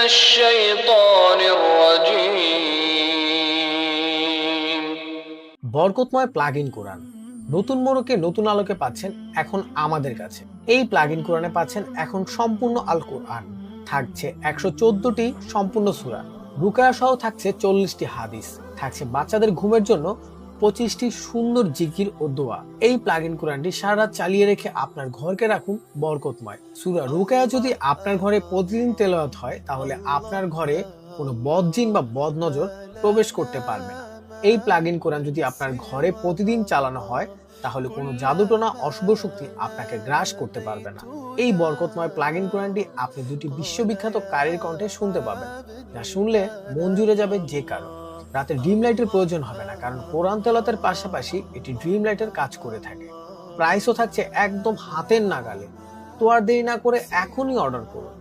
الشيطان الرجيم বরকতময় প্লাগইন কোরআন নতুন মোড়কে নতুন আলোকে পাচ্ছেন এখন আমাদের কাছে। এই প্লাগইন কোরআনে পাচ্ছেন এখন সম্পূর্ণ আল কোরআন, থাকছে 114টি সম্পূর্ণ সূরা, রুকায়া সহ থাকছে 40টি হাদিস, থাকছে বাচ্চাদের ঘুমের জন্য 25টি সুন্দর জিকির ও দোয়া। এই প্লাগইন কোরআনটি সারা রাত চালিয়ে রেখে আপনার ঘরকে রাখুন বরকতময়। সূরা রুকায়া যদি আপনার ঘরে প্রতিদিন তেলাওয়াত হয় তাহলে আপনার ঘরে কোনো বদজিন বা বদনজর প্রবেশ করতে পারবে না। এই প্লাগইন কোরআন যদি আপনার ঘরে প্রতিদিন চালানো হয় তাহলে কোনো জাদুটোনা অশুভ শক্তি আপনাকে গ্রাস করতে পারবে না। এই বরকতময় প্লাগইন কোরআনটি আপনি দুটি বিশ্ববিখ্যাত কারীর কণ্ঠে শুনতে পাবেন, যা শুনলে মন জুড়ে যাবে যে কারো। রাতে ড্রিম লাইটের প্রয়োজন হবে না, কারণ কোরআন তেলাওয়াতের পাশাপাশি এটি ড্রিম লাইটের কাজ করে থাকে। প্রাইসও থাকছে একদম হাতের নাগালে। তো আর দেরি না করে এখনই অর্ডার করুন।